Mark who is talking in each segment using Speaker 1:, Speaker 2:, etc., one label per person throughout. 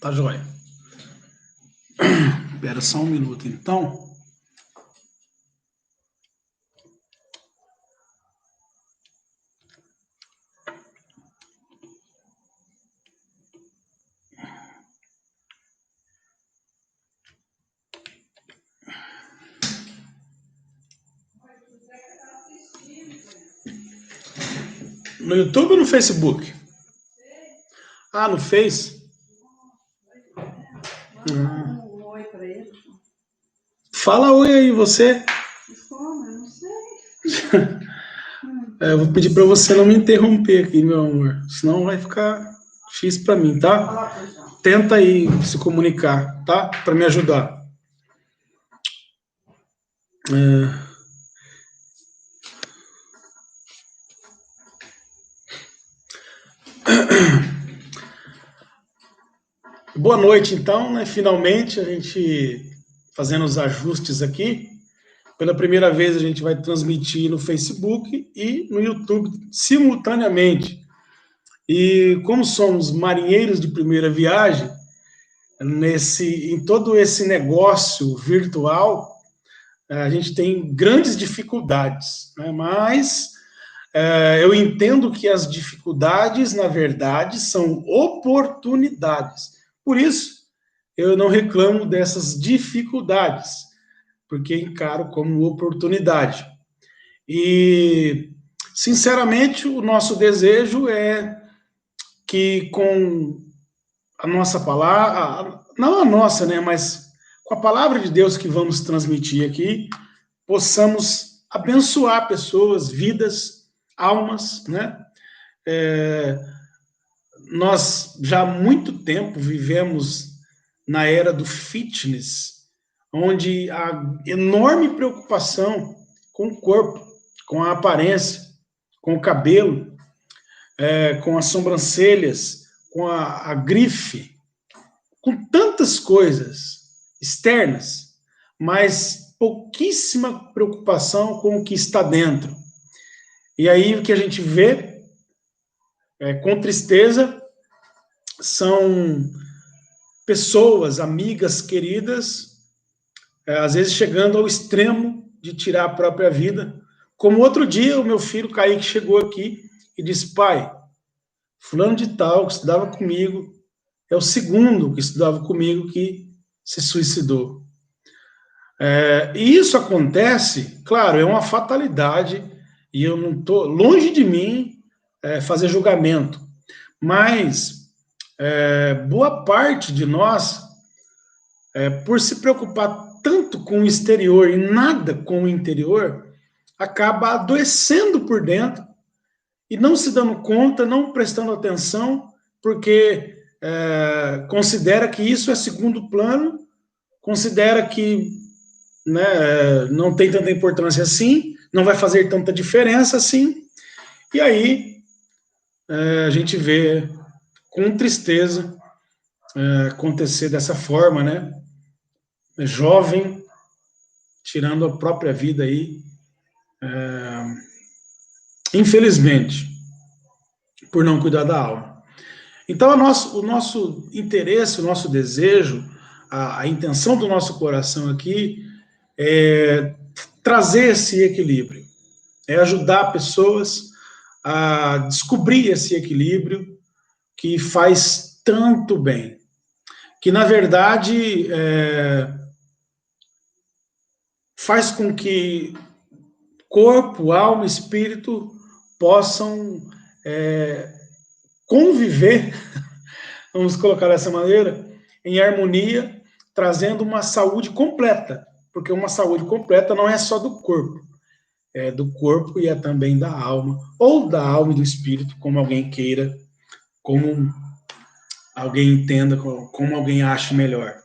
Speaker 1: Tá joia. Espera só um minuto, então. No YouTube ou no Facebook? Ah, no Face?
Speaker 2: Um oi pra ele.
Speaker 1: Fala oi aí, você.
Speaker 2: Como? Eu não sei.
Speaker 1: Eu vou pedir para você não me interromper aqui, meu amor. Senão vai ficar X para mim, tá? Tenta aí se comunicar, tá? Para me ajudar. Boa noite, então, né? Finalmente a gente fazendo os ajustes aqui. Pela primeira vez a gente vai transmitir no Facebook e no YouTube simultaneamente. E como somos marinheiros de primeira viagem, em todo esse negócio virtual, a gente tem grandes dificuldades, né? Mas eu entendo que as dificuldades, na verdade, são oportunidades. Por isso, eu não reclamo dessas dificuldades, porque encaro como oportunidade. E, sinceramente, o nosso desejo é que com a nossa palavra, não a nossa, né, mas com a palavra de Deus que vamos transmitir aqui, possamos abençoar pessoas, vidas, almas, né? Nós já há muito tempo vivemos na era do fitness, onde há enorme preocupação com o corpo, com a aparência, com o cabelo, com as sobrancelhas, com a grife, com tantas coisas externas, mas pouquíssima preocupação com o que está dentro. E aí o que a gente vê, com tristeza, são pessoas, amigas queridas, às vezes chegando ao extremo de tirar a própria vida. Como outro dia, o meu filho Kaique chegou aqui e disse: pai, fulano de tal, que estudava comigo, é o segundo que estudava comigo que se suicidou. E isso acontece, claro, é uma fatalidade, e eu não estou, longe de mim, fazer julgamento, mas boa parte de nós, por se preocupar tanto com o exterior e nada com o interior, acaba adoecendo por dentro e não se dando conta, não prestando atenção, porque considera que isso é segundo plano, considera que, né, não tem tanta importância assim, não vai fazer tanta diferença assim, e aí a gente vê com tristeza acontecer dessa forma, né? Jovem tirando a própria vida aí, infelizmente, por não cuidar da alma. Então, o nosso interesse, o nosso desejo, a intenção do nosso coração aqui é trazer esse equilíbrio, é ajudar pessoas a descobrir esse equilíbrio que faz tanto bem, que na verdade faz com que corpo, alma e espírito possam conviver, vamos colocar dessa maneira, em harmonia, trazendo uma saúde completa, porque uma saúde completa não é só do corpo, é do corpo e é também da alma, ou da alma e do espírito, como alguém queira, como alguém entenda, como alguém ache melhor.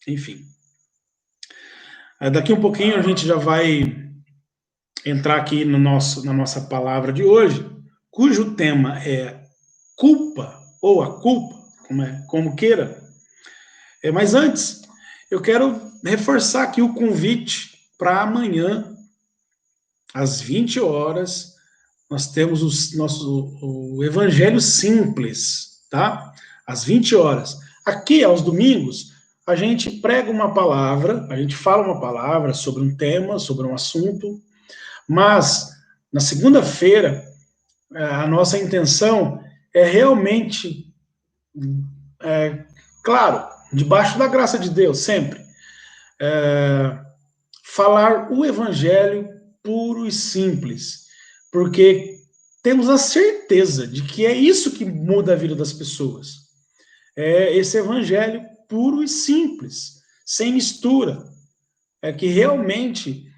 Speaker 1: Enfim. Daqui um pouquinho a gente já vai entrar aqui na nossa palavra de hoje, cujo tema é culpa, ou a culpa, como queira. Mas antes, eu quero reforçar aqui o convite para amanhã, às 20 horas, nós temos o Evangelho Simples, tá? Às 20 horas. Aqui, aos domingos, a gente prega uma palavra, a gente fala uma palavra sobre um tema, sobre um assunto, mas na segunda-feira, a nossa intenção é realmente, claro, debaixo da graça de Deus, sempre, falar o evangelho puro e simples, porque temos a certeza de que é isso que muda a vida das pessoas. É esse evangelho puro e simples, sem mistura, que realmente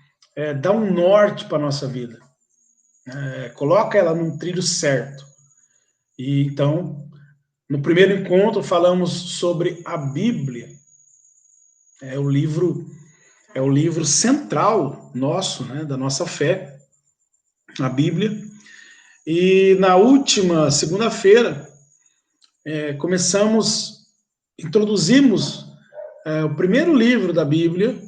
Speaker 1: dá um norte para a nossa vida, coloca ela num trilho certo. E então, no primeiro encontro, falamos sobre a Bíblia, é o livro central nosso, né, da nossa fé, a Bíblia. E na última segunda-feira, introduzimos o primeiro livro da Bíblia,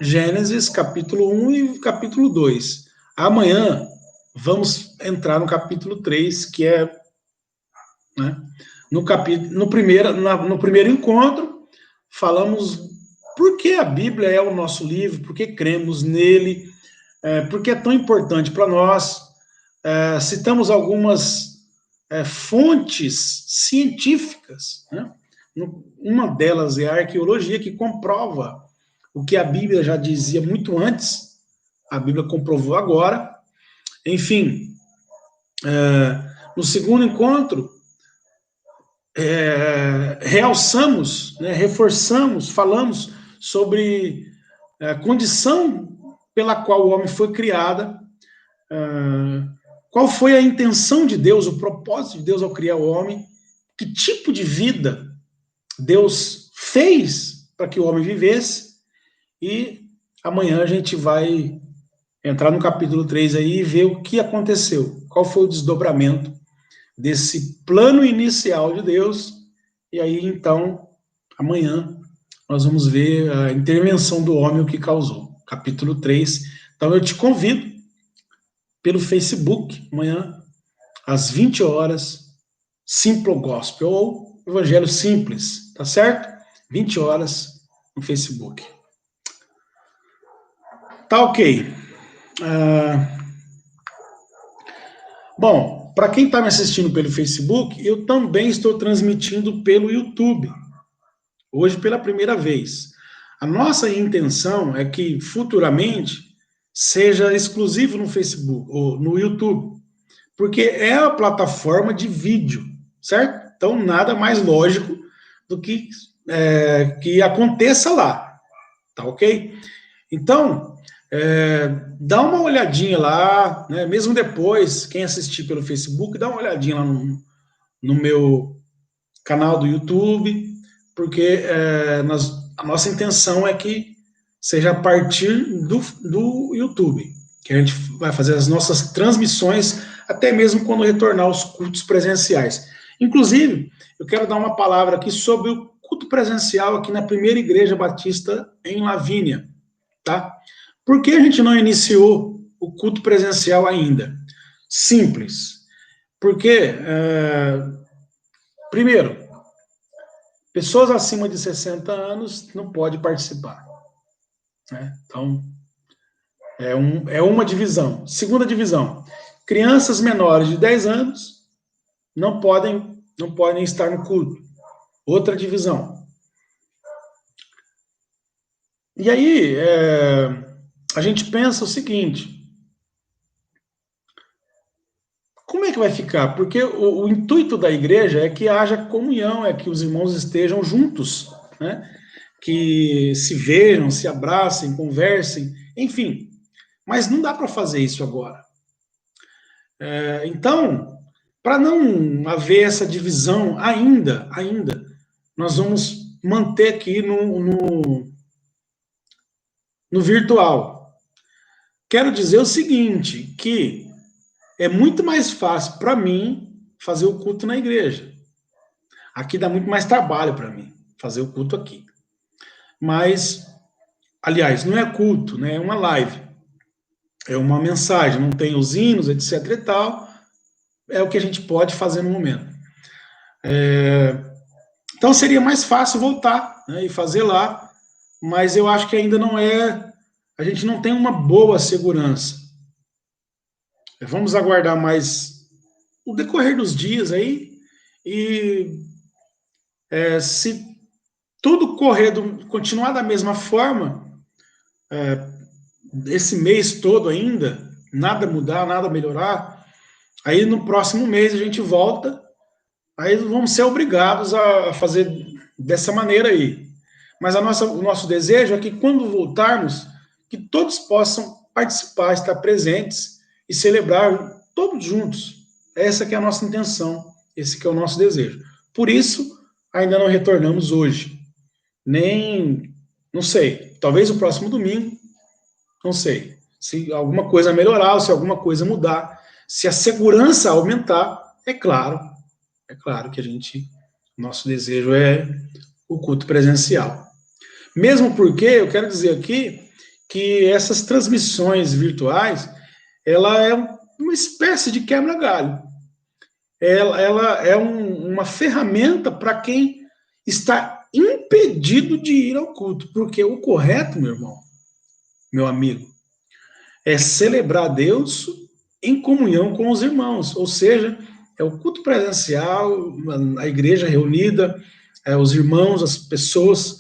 Speaker 1: Gênesis, capítulo 1 e capítulo 2. Amanhã vamos entrar no capítulo 3, que é, né, no primeiro encontro, falamos por que a Bíblia é o nosso livro, por que cremos nele, por que é tão importante para nós. Citamos algumas fontes científicas, né? Uma delas é a arqueologia, que comprova o que a Bíblia já dizia muito antes, a Bíblia comprovou agora. Enfim, no segundo encontro, realçamos, né, reforçamos, falamos sobre a condição pela qual o homem foi criado, qual foi a intenção de Deus, o propósito de Deus ao criar o homem, que tipo de vida Deus fez para que o homem vivesse, e amanhã a gente vai entrar no capítulo 3 aí e ver o que aconteceu, qual foi o desdobramento desse plano inicial de Deus, e aí então, amanhã, nós vamos ver a intervenção do homem, o que causou, capítulo 3. Então eu te convido pelo Facebook, amanhã, às 20 horas, Simple Gospel, ou Evangelho Simples, tá certo? 20 horas no Facebook. Tá ok. Bom, para quem está me assistindo pelo Facebook, eu também estou transmitindo pelo YouTube, hoje pela primeira vez. A nossa intenção é que futuramente seja exclusivo no Facebook ou no YouTube, porque é a plataforma de vídeo, certo? Então, nada mais lógico do que aconteça lá, tá ok? Então, dá uma olhadinha lá, né? Mesmo depois, quem assistir pelo Facebook, dá uma olhadinha lá no meu canal do YouTube, porque a nossa intenção é que seja a partir do YouTube, que a gente vai fazer as nossas transmissões, até mesmo quando retornar aos cultos presenciais. Inclusive, eu quero dar uma palavra aqui sobre o culto presencial aqui na Primeira Igreja Batista em Lavínia, tá? Por que a gente não iniciou o culto presencial ainda? Simples. Porque, primeiro, pessoas acima de 60 anos não podem participar, né? Então, é uma divisão. Segunda divisão, crianças menores de 10 anos não podem estar no culto. Outra divisão. E aí, a gente pensa o seguinte: como é que vai ficar? Porque o intuito da igreja é que haja comunhão, é que os irmãos estejam juntos, né? Que se vejam, se abracem, conversem, enfim. Mas não dá para fazer isso agora. Então, para não haver essa divisão ainda, nós vamos manter aqui no virtual. Quero dizer o seguinte, que é muito mais fácil para mim fazer o culto na igreja. Aqui dá muito mais trabalho para mim fazer o culto aqui. Mas, aliás, não é culto, né? É uma live. É uma mensagem, não tem os hinos, etc e tal. É o que a gente pode fazer no momento. Então seria mais fácil voltar, né, e fazer lá, mas eu acho que ainda não é, a gente não tem uma boa segurança. Vamos aguardar mais o decorrer dos dias aí, e se tudo continuar da mesma forma, esse mês todo ainda, nada mudar, nada melhorar, aí no próximo mês a gente volta, aí vamos ser obrigados a fazer dessa maneira aí. Mas o nosso desejo é que quando voltarmos, que todos possam participar, estar presentes e celebrar todos juntos. Essa que é a nossa intenção, esse que é o nosso desejo. Por isso, ainda não retornamos hoje. Nem, não sei, talvez o próximo domingo, não sei. Se alguma coisa melhorar, ou se alguma coisa mudar, se a segurança aumentar, é claro que nosso desejo é o culto presencial. Mesmo porque, eu quero dizer aqui, que essas transmissões virtuais, ela é uma espécie de quebra-galho. Ela é uma ferramenta para quem está impedido de ir ao culto, porque o correto, meu irmão, meu amigo, é celebrar Deus em comunhão com os irmãos, ou seja, é o culto presencial, a igreja reunida, os irmãos, as pessoas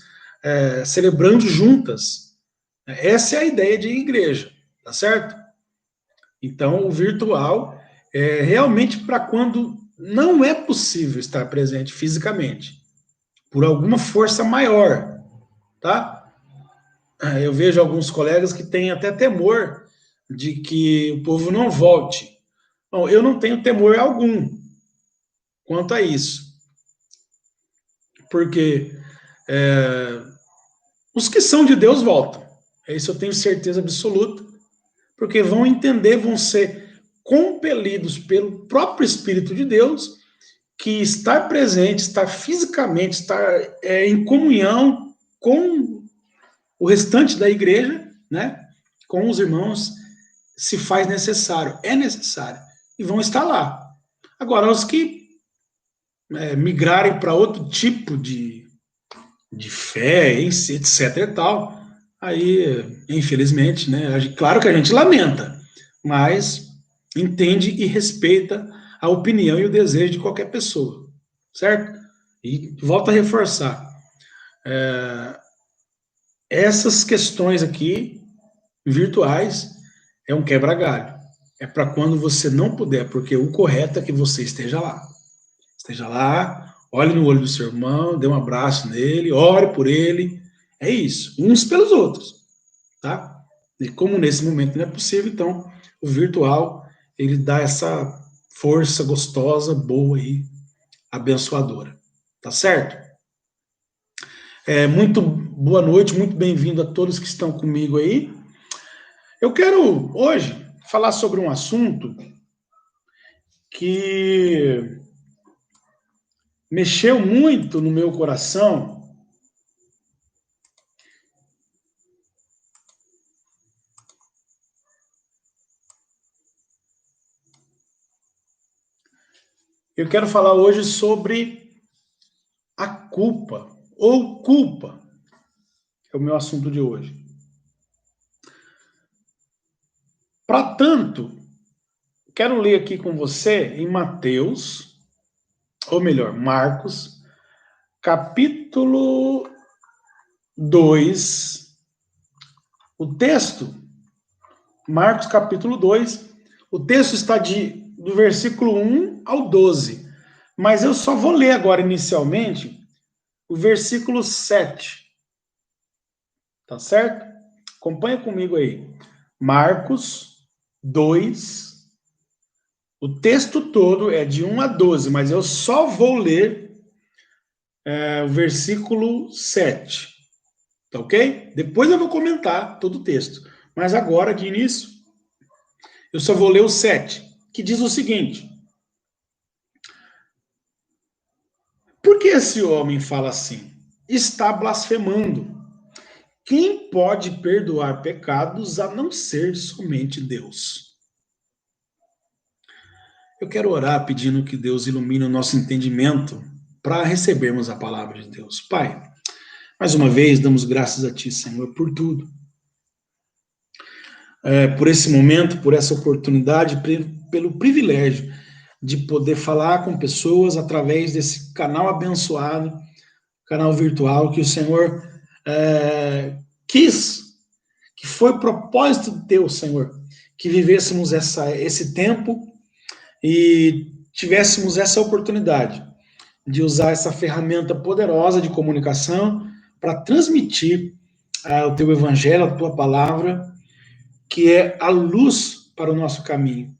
Speaker 1: celebrando juntas. Essa é a ideia de igreja, tá certo? Então, o virtual é realmente para quando não é possível estar presente fisicamente, por alguma força maior, tá? Eu vejo alguns colegas que têm até temor de que o povo não volte. Bom, eu não tenho temor algum quanto a isso, porque os que são de Deus voltam. Isso eu tenho certeza absoluta, porque vão entender, vão ser compelidos pelo próprio Espírito de Deus, que estar presente, estar fisicamente, estar em comunhão com o restante da igreja, né, com os irmãos, se faz necessário, é necessário, e vão estar lá. Agora, os que migrarem para outro tipo de fé, etc e tal, aí, infelizmente, né, claro que a gente lamenta, mas entende e respeita a opinião e o desejo de qualquer pessoa, certo? E volto a reforçar, essas questões aqui, virtuais, é um quebra-galho. É para quando você não puder, porque o correto é que você esteja lá. Esteja lá, olhe no olho do seu irmão, dê um abraço nele, ore por ele. É isso, uns pelos outros, tá? E como nesse momento não é possível, então o virtual ele dá essa força gostosa, boa e abençoadora, tá certo? Muito boa noite, muito bem-vindo a todos que estão comigo aí. Eu quero hoje falar sobre um assunto que mexeu muito no meu coração. Eu quero falar hoje sobre a culpa, ou culpa, é o meu assunto de hoje. Para tanto, quero ler aqui com você em Mateus, ou melhor, Marcos, capítulo 2, o texto, Marcos capítulo 2, o texto está do versículo 1 ao 12, mas eu só vou ler agora inicialmente o versículo 7, tá certo? Acompanha comigo aí. Marcos 2, o texto todo é de 1 a 12, mas eu só vou ler o versículo 7, tá ok? Depois eu vou comentar todo o texto, mas agora, de início, eu só vou ler o 7, que diz o seguinte: por que esse homem fala assim? Está blasfemando. Quem pode perdoar pecados a não ser somente Deus? Eu quero orar pedindo que Deus ilumine o nosso entendimento para recebermos a palavra de Deus. Pai, mais uma vez damos graças a Ti, Senhor, por tudo. Por esse momento, por essa oportunidade, pelo privilégio de poder falar com pessoas através desse canal abençoado, canal virtual que o Senhor quis, que foi propósito de Deus, Senhor, que vivêssemos esse tempo e tivéssemos essa oportunidade de usar essa ferramenta poderosa de comunicação para transmitir o Teu Evangelho, a Tua palavra, que é a luz para o nosso caminho.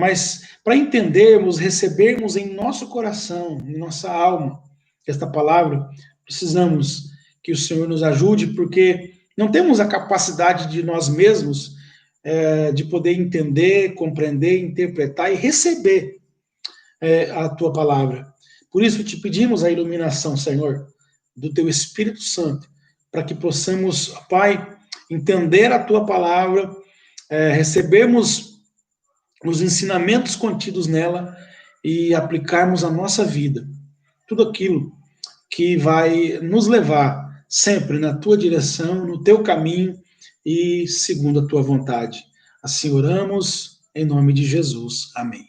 Speaker 1: Mas para entendermos, recebermos em nosso coração, em nossa alma, esta palavra, precisamos que o Senhor nos ajude, porque não temos a capacidade de nós mesmos de poder entender, compreender, interpretar e receber a Tua palavra. Por isso te pedimos a iluminação, Senhor, do Teu Espírito Santo, para que possamos, Pai, entender a Tua palavra, recebermos os ensinamentos contidos nela e aplicarmos à nossa vida tudo aquilo que vai nos levar sempre na Tua direção, no Teu caminho e segundo a Tua vontade. Assim oramos, em nome de Jesus. Amém.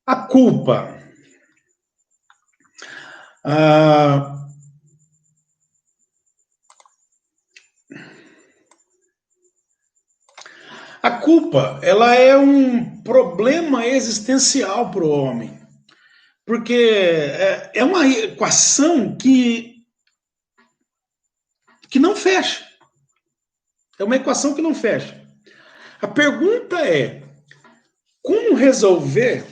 Speaker 1: A culpa. A culpa, ela é um problema existencial para o homem, porque é uma equação que não fecha. É uma equação que não fecha. A pergunta é, como resolver?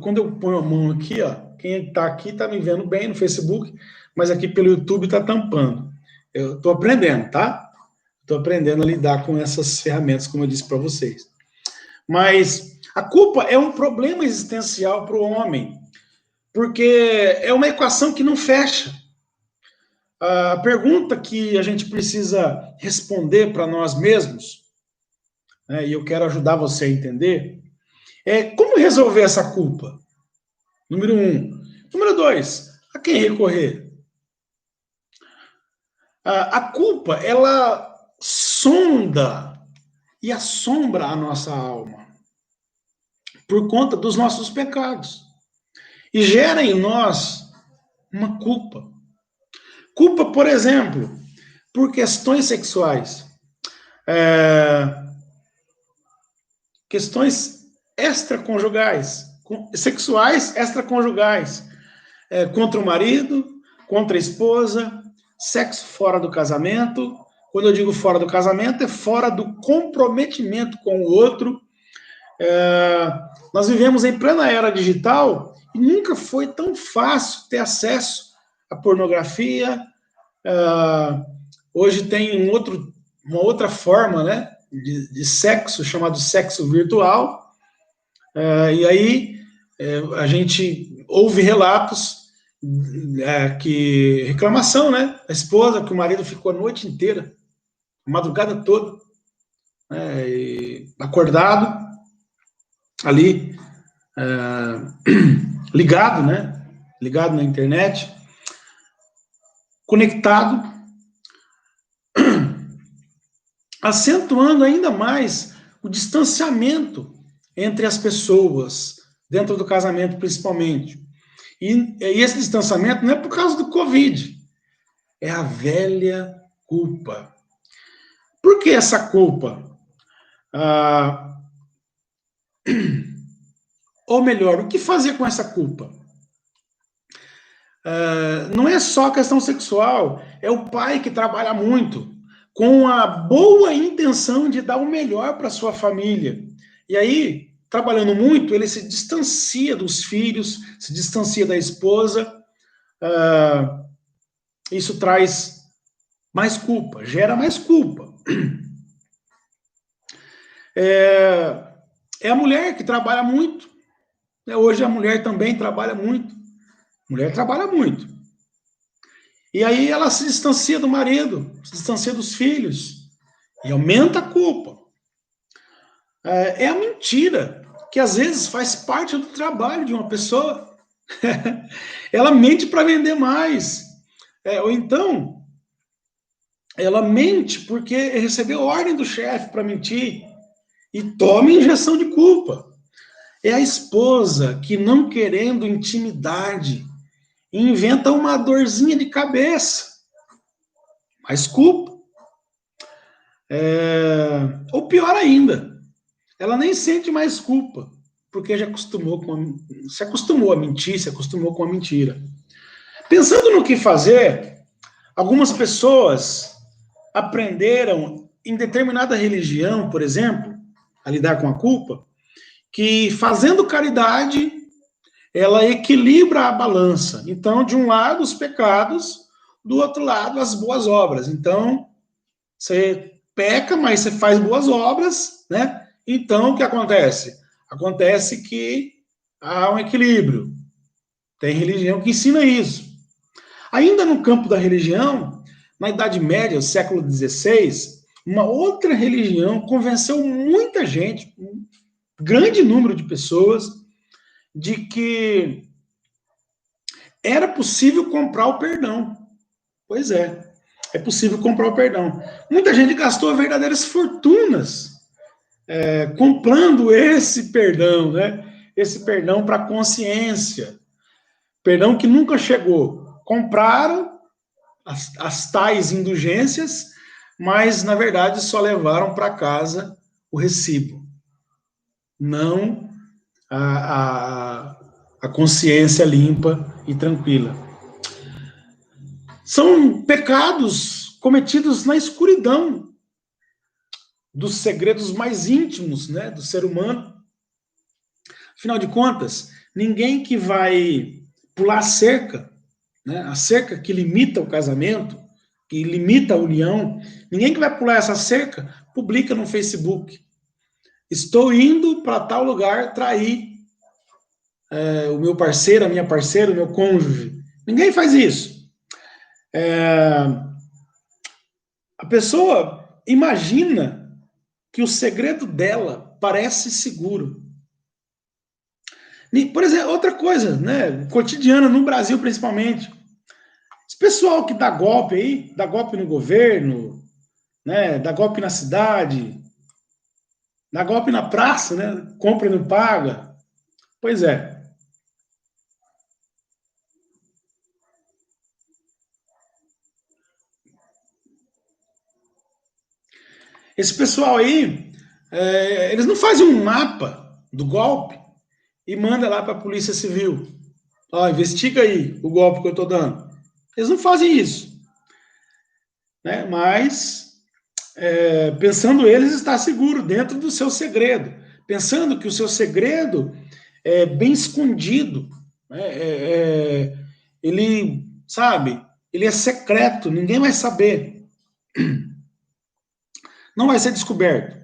Speaker 1: Quando eu ponho a mão aqui, ó, quem está aqui está me vendo bem no Facebook, mas aqui pelo YouTube está tampando. Eu estou aprendendo, tá? Estou aprendendo a lidar com essas ferramentas, como eu disse para vocês. Mas a culpa é um problema existencial para o homem, porque é uma equação que não fecha. A pergunta que a gente precisa responder para nós mesmos, e eu quero ajudar você a entender, é como resolver essa culpa? Número 1. Número 2, a quem recorrer? A culpa, ela sonda e assombra a nossa alma por conta dos nossos pecados e gera em nós uma culpa. Culpa, por exemplo, por questões sexuais, questões extraconjugais, sexuais extraconjugais, contra o marido, contra a esposa, sexo fora do casamento. Quando eu digo fora do casamento, é fora do comprometimento com o outro. Nós vivemos em plena era digital e nunca foi tão fácil ter acesso à pornografia. Hoje tem uma outra forma, né, de sexo, chamado sexo virtual. E aí a gente ouve relatos que reclamação, né? A esposa, que o marido ficou a noite inteira, a madrugada toda, acordado, ali, ligado, né? Ligado na internet, conectado, acentuando ainda mais o distanciamento entre as pessoas, dentro do casamento principalmente. E esse distanciamento não é por causa do Covid, é a velha culpa. Por que essa culpa? Ou melhor, o que fazer com essa culpa? Não é só questão sexual, é o pai que trabalha muito, com a boa intenção de dar o melhor para sua família. E aí, trabalhando muito, ele se distancia dos filhos, se distancia da esposa. Isso traz mais culpa, gera mais culpa. É a mulher que trabalha muito. Hoje a mulher também trabalha muito. Mulher trabalha muito. E aí ela se distancia do marido, se distancia dos filhos. E aumenta a culpa. É a mentira que às vezes faz parte do trabalho de uma pessoa. Ela mente para vender mais. Ou então, ela mente porque recebeu ordem do chefe para mentir e toma injeção de culpa. É a esposa que, não querendo intimidade, inventa uma dorzinha de cabeça, mas culpa. Ou pior ainda, ela nem sente mais culpa, porque já se acostumou a mentir, se acostumou com a mentira. Pensando no que fazer, algumas pessoas aprenderam em determinada religião, por exemplo, a lidar com a culpa, que fazendo caridade, ela equilibra a balança. Então, de um lado, os pecados, do outro lado, as boas obras. Então, você peca, mas você faz boas obras, né? Então, o que acontece? Acontece que há um equilíbrio. Tem religião que ensina isso. Ainda no campo da religião, na Idade Média, século XVI, uma outra religião convenceu muita gente, um grande número de pessoas, de que era possível comprar o perdão. Pois é possível comprar o perdão. Muita gente gastou verdadeiras fortunas comprando esse perdão, né? Esse perdão para a consciência. Perdão que nunca chegou. Compraram as tais indulgências, mas, na verdade, só levaram para casa o recibo. Não a consciência limpa e tranquila. São pecados cometidos na escuridão dos segredos mais íntimos, né, do ser humano. Afinal de contas, ninguém que vai pular a cerca, né, a cerca que limita o casamento, que limita a união, ninguém que vai pular essa cerca publica no Facebook: estou indo para tal lugar trair o meu parceiro, a minha parceira, o meu cônjuge. Ninguém faz isso. A pessoa imagina que o segredo dela parece seguro. Por exemplo, outra coisa, né, cotidiana no Brasil principalmente. Esse pessoal que dá golpe aí, dá golpe no governo, né, dá golpe na cidade, dá golpe na praça, né, compra e não paga. Pois é. Esse pessoal aí, eles não fazem um mapa do golpe e manda lá para a Polícia Civil. Ó, investiga aí o golpe que eu estou dando. Eles não fazem isso. Né? Mas, pensando eles estar seguro dentro do seu segredo. Pensando que o seu segredo é bem escondido. Né? Ele, sabe, ele é secreto, ninguém vai saber. Não vai ser descoberto.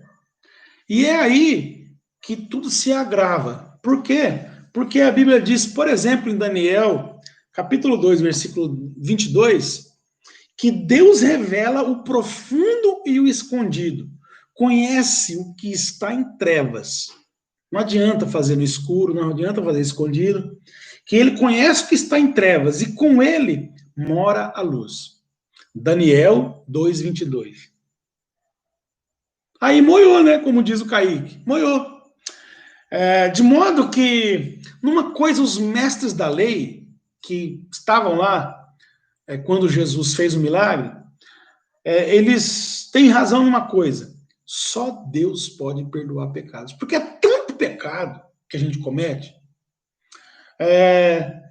Speaker 1: E é aí que tudo se agrava. Por quê? Porque a Bíblia diz, por exemplo, em Daniel, capítulo 2, versículo 22, que Deus revela o profundo e o escondido. Conhece o que está em trevas. Não adianta fazer no escuro, não adianta fazer escondido. Que ele conhece o que está em trevas e com ele mora a luz. Daniel 2, 22. Aí moiou, né? Como diz o Kaique. Moiou. De modo que, numa coisa, os mestres da lei, que estavam lá quando Jesus fez o milagre, eles têm razão numa coisa: só Deus pode perdoar pecados. Porque é tanto pecado que a gente comete, é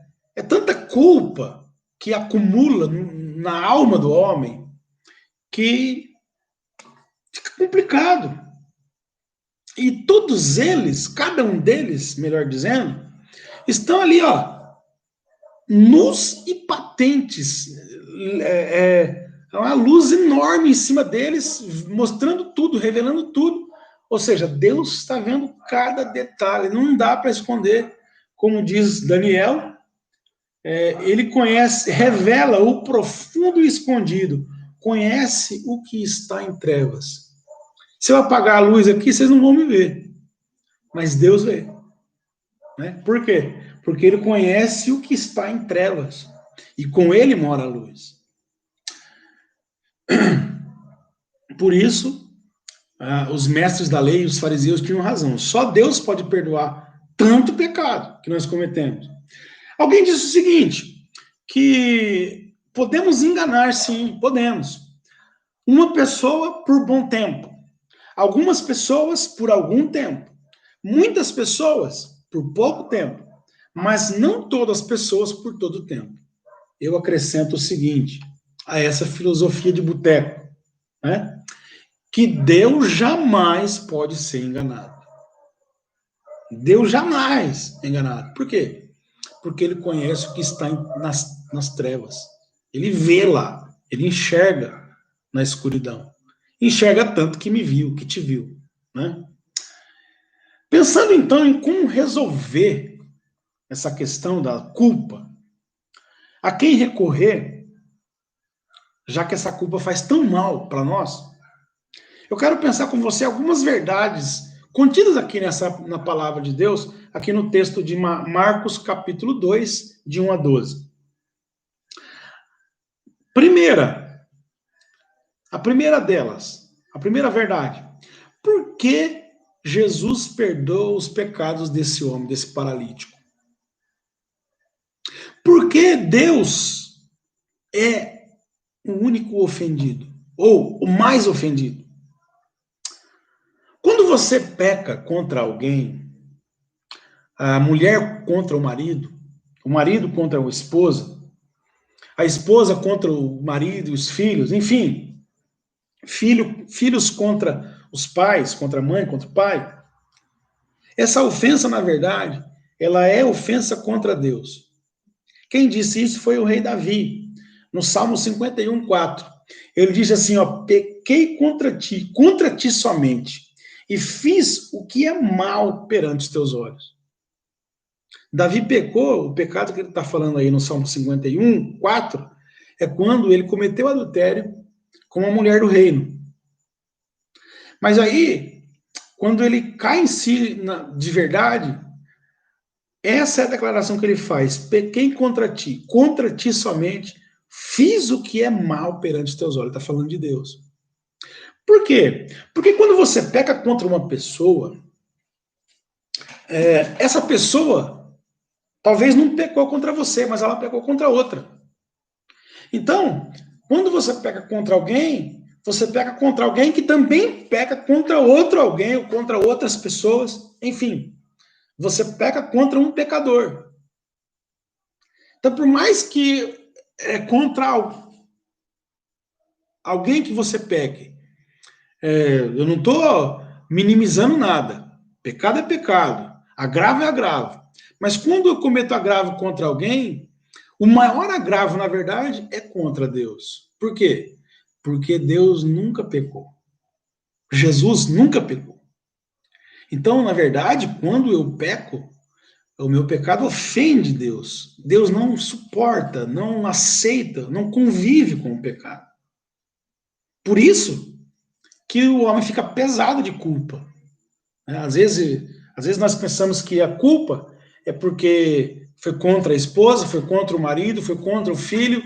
Speaker 1: tanta culpa que acumula na alma do homem, que fica complicado. E todos eles, cada um deles, melhor dizendo, estão ali, ó, nus e patentes. Uma luz enorme em cima deles, mostrando tudo, revelando tudo. Ou seja, Deus está vendo cada detalhe, não dá para esconder. Como diz Daniel, ele conhece, revela o profundo e escondido, conhece o que está em trevas. Se eu apagar a luz aqui, vocês não vão me ver. mas Deus vê. Né? Por quê? Porque ele conhece o que está em trevas, e com ele mora a luz. Por isso, os mestres da lei e os fariseus tinham razão. Só Deus pode perdoar tanto pecado que nós cometemos. Alguém disse o seguinte, que podemos enganar, sim, podemos. Uma pessoa por bom tempo, algumas pessoas por algum tempo, muitas pessoas por pouco tempo, mas não todas as pessoas por todo o tempo. Eu acrescento o seguinte a essa filosofia de boteco, né? Que Deus jamais pode ser enganado. Deus jamais é enganado. Por quê? Porque ele conhece o que está nas trevas. Ele vê lá, ele enxerga na escuridão. Enxerga tanto que me viu, que te viu. Né? Pensando então em como resolver essa questão da culpa, a quem recorrer, já que essa culpa faz tão mal para nós, eu quero pensar com você algumas verdades contidas aqui na palavra de Deus, aqui no texto de Marcos, capítulo 2, de 1 a 12. A primeira delas, a primeira verdade. Por que Jesus perdoa os pecados desse homem, desse paralítico? Por que Deus é o único ofendido? Ou o mais ofendido? Quando você peca contra alguém, a mulher contra o marido contra a esposa contra o marido e os filhos, enfim, filhos contra os pais, contra a mãe, contra o pai. Essa ofensa, na verdade, ela é ofensa contra Deus. Quem disse isso foi o rei Davi, no Salmo 51, 4. Ele diz assim, ó, pequei contra ti somente, e fiz o que é mal perante os teus olhos. Davi pecou, o pecado que ele está falando aí no Salmo 51, 4, é quando ele cometeu adultério com a mulher do reino. Mas aí, quando ele cai em si de verdade, essa é a declaração que ele faz: pequei contra ti somente, fiz o que é mal perante os teus olhos. Está falando de Deus. Por quê? Porque quando você peca contra uma pessoa, essa pessoa talvez não pecou contra você, mas ela pecou contra outra. Então, quando você peca contra alguém, você peca contra alguém que também peca contra outro alguém ou contra outras pessoas. Enfim, você peca contra um pecador. Então, por mais que contra alguém que você peque, eu não estou minimizando nada. Pecado é pecado. Agravo é agravo. Mas quando eu cometo agravo contra alguém, o maior agravo, na verdade, é contra Deus. Por quê? Porque Deus nunca pecou. Jesus nunca pecou. Então, na verdade, quando eu peco, o meu pecado ofende Deus. Deus não suporta, não aceita, não convive com o pecado. Por isso que o homem fica pesado de culpa. Às vezes nós pensamos que a culpa é porque foi contra a esposa, foi contra o marido, foi contra o filho,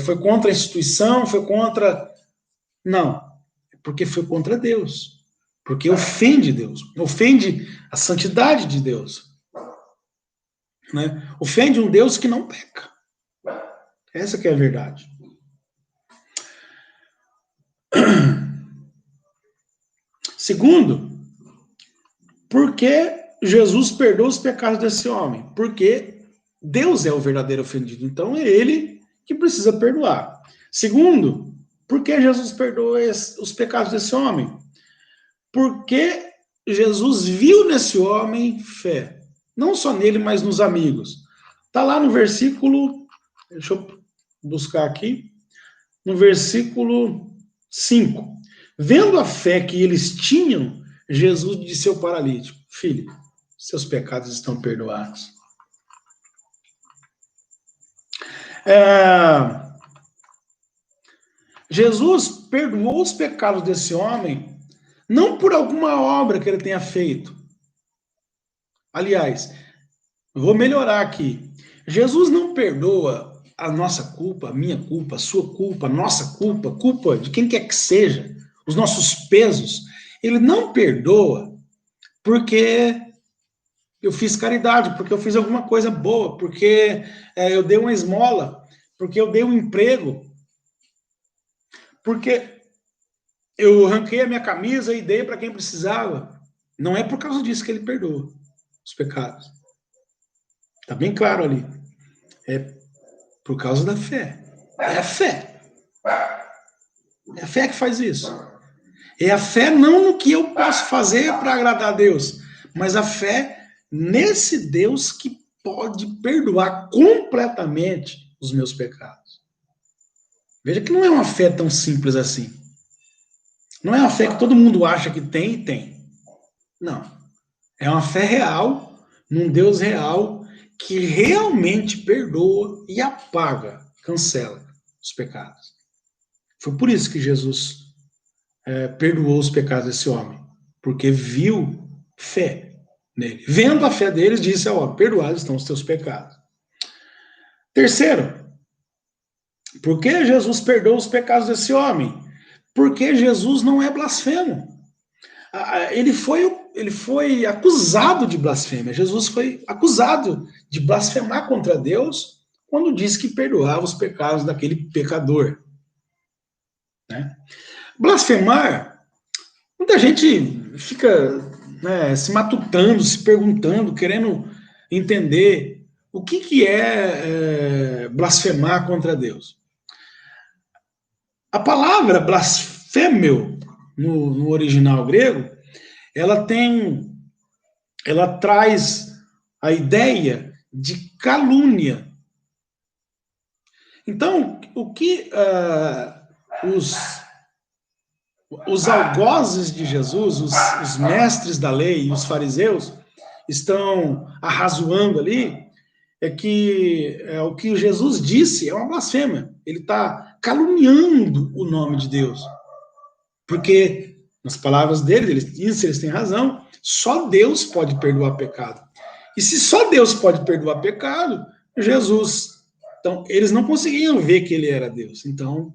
Speaker 1: foi contra a instituição, foi contra... Não, é porque foi contra Deus. Porque ofende Deus, ofende a santidade de Deus. Né? Ofende um Deus que não peca. Essa que é a verdade. Segundo, por que Jesus perdoa os pecados desse homem? Porque Deus é o verdadeiro ofendido. Então é ele que precisa perdoar. Segundo, por que Jesus perdoa os pecados desse homem? Porque Jesus viu nesse homem fé. Não só nele, mas nos amigos. Está lá no versículo, deixa eu buscar aqui, no versículo 5. Vendo a fé que eles tinham, Jesus disse ao paralítico: filho, seus pecados estão perdoados. Jesus perdoou os pecados desse homem, não por alguma obra que ele tenha feito, Aliás, eu vou melhorar aqui. Jesus não perdoa a nossa culpa, a minha culpa, a sua culpa, a nossa culpa, culpa de quem quer que seja, os nossos pesos. Ele não perdoa porque eu fiz caridade, porque eu fiz alguma coisa boa, porque eu dei uma esmola, porque eu dei um emprego, porque eu arranquei a minha camisa e dei para quem precisava. Não é por causa disso que ele perdoa os pecados. Está bem claro ali. É por causa da fé. É a fé. É a fé que faz isso. É a fé não no que eu posso fazer para agradar a Deus, mas a fé nesse Deus que pode perdoar completamente os meus pecados. Veja que não é uma fé tão simples assim. Não é uma fé que todo mundo acha que tem e tem. Não. É uma fé real, num Deus real, que realmente perdoa e apaga, cancela os pecados. Foi por isso que Jesus perdoou os pecados desse homem, porque viu fé nele. Vendo a fé deles, disse ao homem: perdoados estão os teus pecados. Terceiro, por que Jesus perdoou os pecados desse homem? Porque Jesus não é blasfemo. Ele foi acusado de blasfêmia. Jesus foi acusado de blasfemar contra Deus quando disse que perdoava os pecados daquele pecador. Né? Blasfemar, muita gente fica, né, se matutando, se perguntando, querendo entender o que é blasfemar contra Deus. A palavra blasfêmio, no original grego, ela traz a ideia de calúnia. Então, o que os algozes de Jesus, os mestres da lei e os fariseus estão arrazoando ali, é que o que Jesus disse é uma blasfêmia. Ele está caluniando o nome de Deus. Porque, nas palavras dele, eles têm razão, só Deus pode perdoar pecado. E se só Deus pode perdoar pecado, Jesus. Então, eles não conseguiam ver que ele era Deus. Então,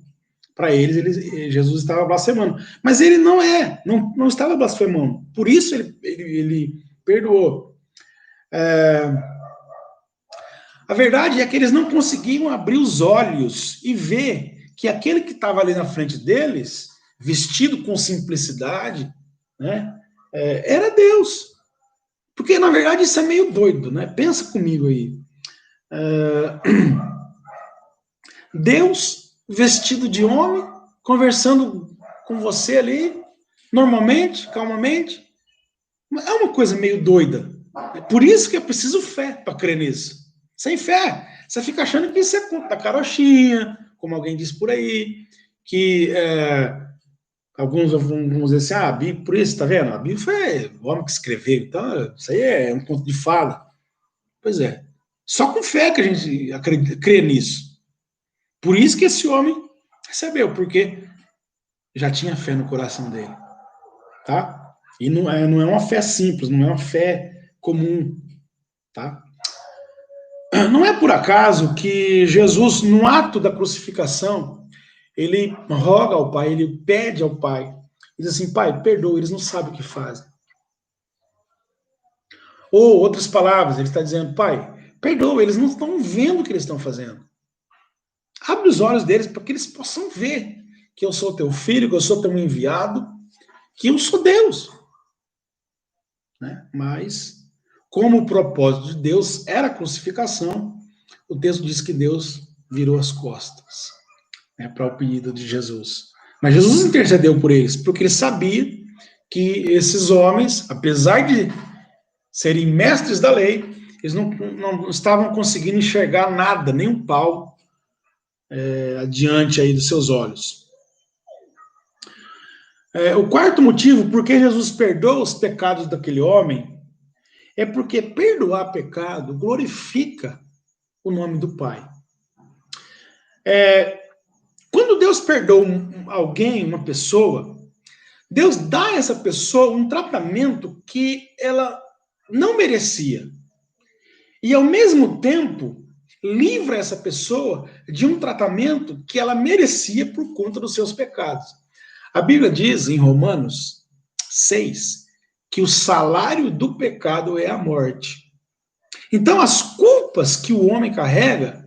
Speaker 1: para eles, Jesus estava blasfemando. Mas ele não estava blasfemando. Por isso ele perdoou. A verdade é que eles não conseguiam abrir os olhos e ver que aquele que estava ali na frente deles, vestido com simplicidade, né, era Deus. Porque, na verdade, isso é meio doido, né? Pensa comigo aí. Deus vestido de homem, conversando com você ali, normalmente, calmamente. É uma coisa meio doida. É por isso que é preciso fé para crer nisso. Sem fé, você fica achando que isso é conto da carochinha, como alguém diz por aí, que alguns vão dizer assim, a Bíblia, por isso, tá vendo? A Bíblia foi o homem que escreveu, então isso aí é um conto de fala. Pois é. Só com fé que a gente crê nisso. Por isso que esse homem recebeu, porque já tinha fé no coração dele. Tá? E não é uma fé simples, não é uma fé comum. Tá? Não é por acaso que Jesus, no ato da crucificação, ele roga ao Pai, ele pede ao Pai, diz assim: Pai, perdoa, eles não sabem o que fazem. Ou, outras palavras, ele está dizendo: Pai, perdoa, eles não estão vendo o que eles estão fazendo. Abre os olhos deles para que eles possam ver que eu sou teu filho, que eu sou teu enviado, que eu sou Deus. Né? Mas, como o propósito de Deus era a crucificação, o texto diz que Deus virou as costas, né, para o pedido de Jesus. Mas Jesus intercedeu por eles, porque ele sabia que esses homens, apesar de serem mestres da lei, eles não estavam conseguindo enxergar nada, nem um pau adiante aí dos seus olhos. O quarto motivo por que Jesus perdoa os pecados daquele homem é porque perdoar pecado glorifica o nome do Pai. Quando Deus perdoa alguém, uma pessoa, Deus dá a essa pessoa um tratamento que ela não merecia. E, ao mesmo tempo, livra essa pessoa de um tratamento que ela merecia por conta dos seus pecados. A Bíblia diz, em Romanos 6, que o salário do pecado é a morte. Então, as culpas que o homem carrega,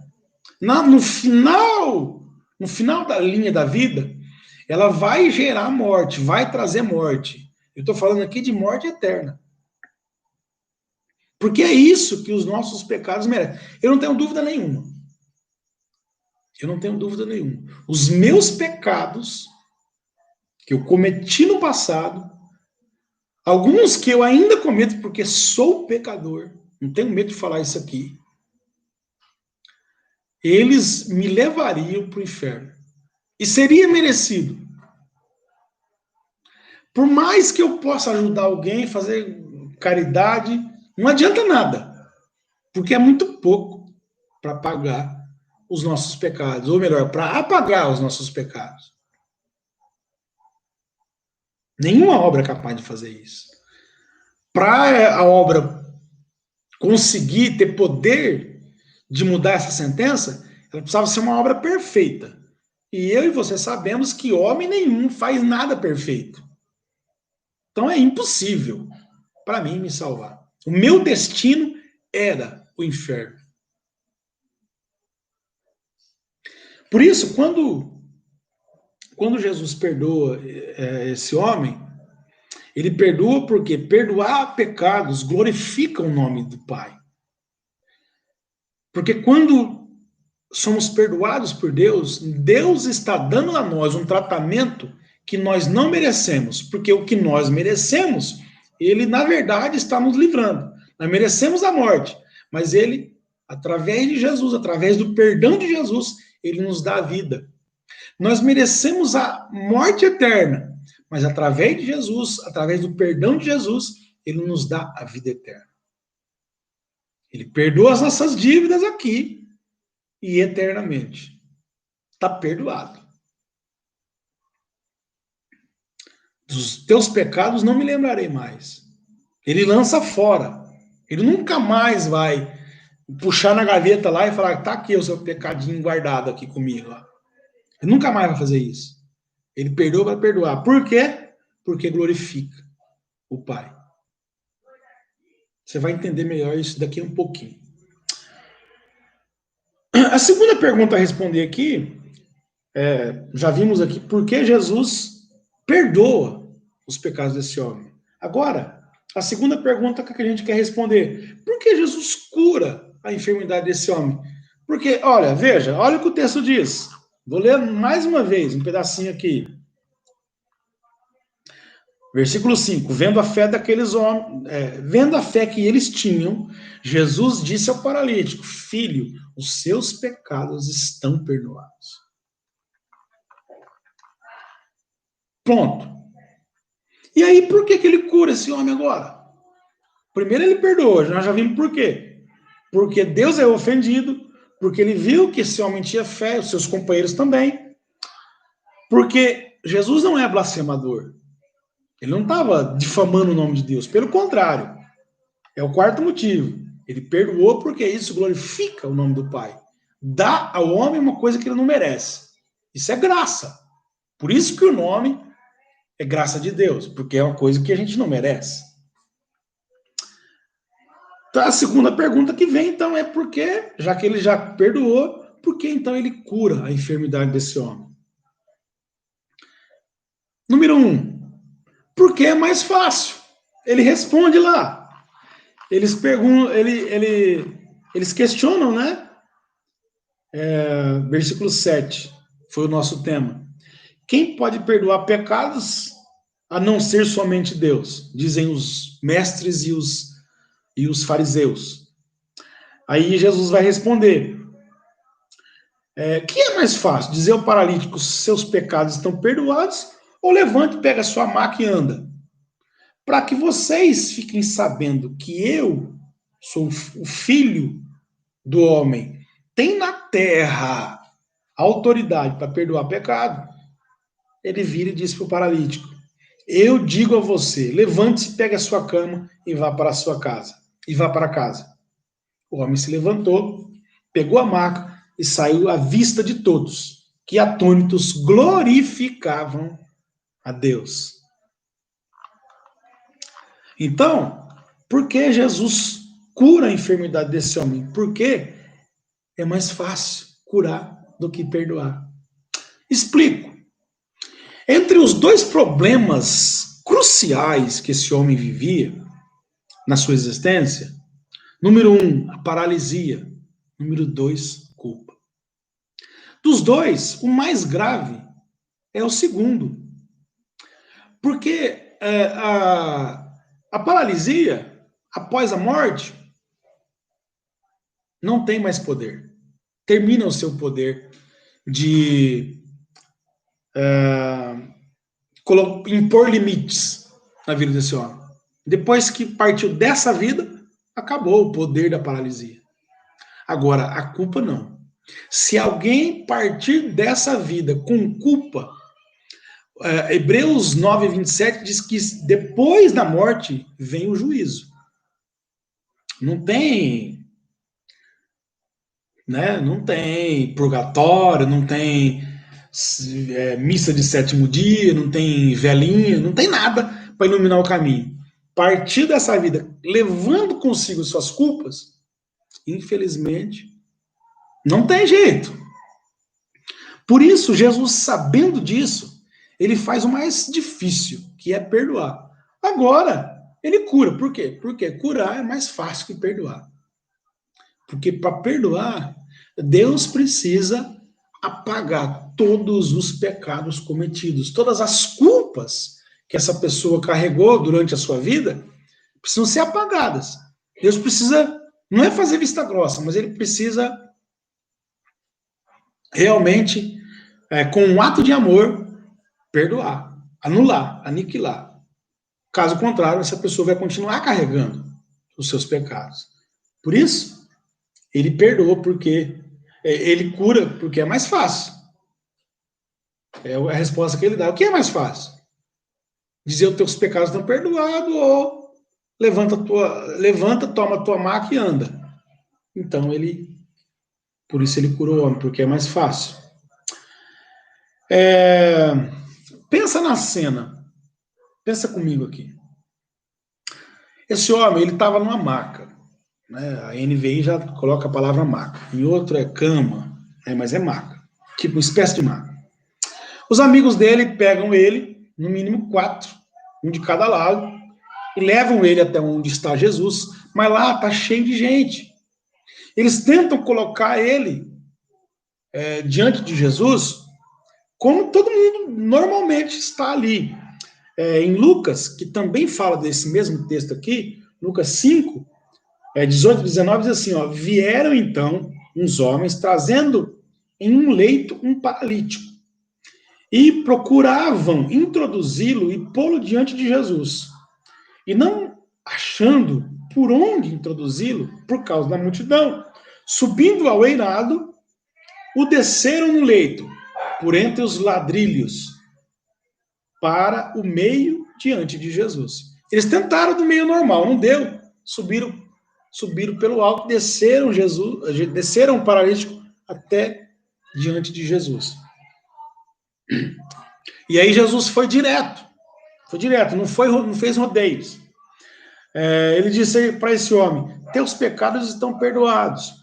Speaker 1: no final da linha da vida, ela vai gerar morte, vai trazer morte. Eu estou falando aqui de morte eterna. Porque é isso que os nossos pecados merecem. Eu não tenho dúvida nenhuma. Eu não tenho dúvida nenhuma. Os meus pecados que eu cometi no passado, alguns que eu ainda cometo porque sou pecador, não tenho medo de falar isso aqui, eles me levariam para o inferno. E seria merecido. Por mais que eu possa ajudar alguém, fazer caridade, não adianta nada. Porque é muito pouco para pagar os nossos pecados. Ou melhor, para apagar os nossos pecados. Nenhuma obra é capaz de fazer isso. Para a obra conseguir ter poder de mudar essa sentença, ela precisava ser uma obra perfeita. E eu e você sabemos que homem nenhum faz nada perfeito. Então é impossível para mim me salvar. O meu destino era o inferno. Por isso, quando Jesus perdoa esse homem, ele perdoa porque perdoar pecados glorifica o nome do Pai. Porque quando somos perdoados por Deus, Deus está dando a nós um tratamento que nós não merecemos, porque o que nós merecemos, ele na verdade está nos livrando. Nós merecemos a morte, mas ele, através de Jesus, através do perdão de Jesus, ele nos dá a vida. Nós merecemos a morte eterna, mas através de Jesus, através do perdão de Jesus, ele nos dá a vida eterna. Ele perdoa as nossas dívidas aqui e eternamente. Está perdoado. Dos teus pecados não me lembrarei mais. Ele lança fora. Ele nunca mais vai puxar na gaveta lá e falar, tá aqui o seu pecadinho guardado aqui comigo. Ó. Ele nunca mais vai fazer isso. Ele perdoa para perdoar. Por quê? Porque glorifica o Pai. Você vai entender melhor isso daqui a um pouquinho. A segunda pergunta a responder aqui, já vimos aqui, por que Jesus perdoa os pecados desse homem? Agora, a segunda pergunta que a gente quer responder, por que Jesus cura a enfermidade desse homem? Porque, olha o que o texto diz. Vou ler mais uma vez, um pedacinho aqui. Versículo 5, vendo a fé daqueles homens, vendo a fé que eles tinham, Jesus disse ao paralítico, filho, os seus pecados estão perdoados. Pronto. E aí, por que ele cura esse homem agora? Primeiro ele perdoa, nós já vimos por quê. Porque Deus é ofendido, porque ele viu que esse homem tinha fé, os seus companheiros também. Porque Jesus não é blasfemador. Ele não estava difamando o nome de Deus, pelo contrário. É o quarto motivo. Ele perdoou porque isso glorifica o nome do Pai. Dá ao homem uma coisa que ele não merece. Isso é graça. Por isso que o nome é graça de Deus, porque é uma coisa que a gente não merece. Então, a segunda pergunta que vem, então, é por que, já que ele já perdoou, por que então ele cura a enfermidade desse homem? Número 1. Porque é mais fácil. Ele responde lá. Eles perguntam, eles questionam, né? Versículo 7 foi o nosso tema. Quem pode perdoar pecados a não ser somente Deus? Dizem os mestres e os fariseus. Aí Jesus vai responder. Que é mais fácil? Dizer ao paralítico, seus pecados estão perdoados, ou levante, pega a sua maca e anda? Para que vocês fiquem sabendo que eu sou o filho do homem, tem na terra autoridade para perdoar pecado, ele vira e diz para o paralítico, Eu digo a você, levante-se, pegue a sua cama e vá para a sua casa. E vá para casa. O homem se levantou, pegou a maca e saiu à vista de todos, que atônitos glorificavam a Deus. Então, por que Jesus cura a enfermidade desse homem? Porque é mais fácil curar do que perdoar. Explico. Entre os dois problemas cruciais que esse homem vivia na sua existência, número 1, a paralisia. Número 2, culpa. Dos dois, o mais grave é o segundo. Porque a paralisia, após a morte, não tem mais poder. Termina o seu poder de impor limites na vida desse homem. Depois que partiu dessa vida, acabou o poder da paralisia. Agora, a culpa não. Se alguém partir dessa vida com culpa, Hebreus 9:27 diz que depois da morte vem o juízo. Não tem, né? Não tem purgatório, não tem missa de sétimo dia, não tem velhinha, não tem nada para iluminar o caminho. Partir dessa vida levando consigo suas culpas, infelizmente, não tem jeito. Por isso, Jesus, sabendo disso, ele faz o mais difícil, que é perdoar. Agora, ele cura. Por quê? Porque curar é mais fácil que perdoar. Porque para perdoar, Deus precisa apagar todos os pecados cometidos, todas as culpas que essa pessoa carregou durante a sua vida, precisam ser apagadas. Deus precisa, não é fazer vista grossa, mas ele precisa realmente, com um ato de amor, perdoar, anular, aniquilar. Caso contrário, essa pessoa vai continuar carregando os seus pecados. Por isso, ele perdoa porque ele cura porque é mais fácil. É a resposta que ele dá. O que é mais fácil? Dizer os teus pecados estão perdoados ou levanta, toma a tua maca e anda. Então por isso ele curou o homem, porque é mais fácil. Pensa na cena. Pensa comigo aqui. Esse homem, ele estava numa maca. Né? A NVI já coloca a palavra maca. Em outro é cama, mas é maca. Tipo uma espécie de maca. Os amigos dele pegam ele, no mínimo 4, um de cada lado, e levam ele até onde está Jesus, mas lá está cheio de gente. Eles tentam colocar ele diante de Jesus, como todo mundo normalmente está ali. Em Lucas, que também fala desse mesmo texto aqui, Lucas 5, 18 e 19, diz assim, ó, vieram então uns homens trazendo em um leito um paralítico e procuravam introduzi-lo e pô-lo diante de Jesus. E não achando por onde introduzi-lo, por causa da multidão, subindo ao eirado, o desceram no leito, por entre os ladrilhos, para o meio diante de Jesus. Eles tentaram do meio normal, não deu, subiram pelo alto, desceram o paralítico até diante de Jesus. E aí Jesus foi direto, não fez rodeios. Ele disse para esse homem, teus pecados estão perdoados.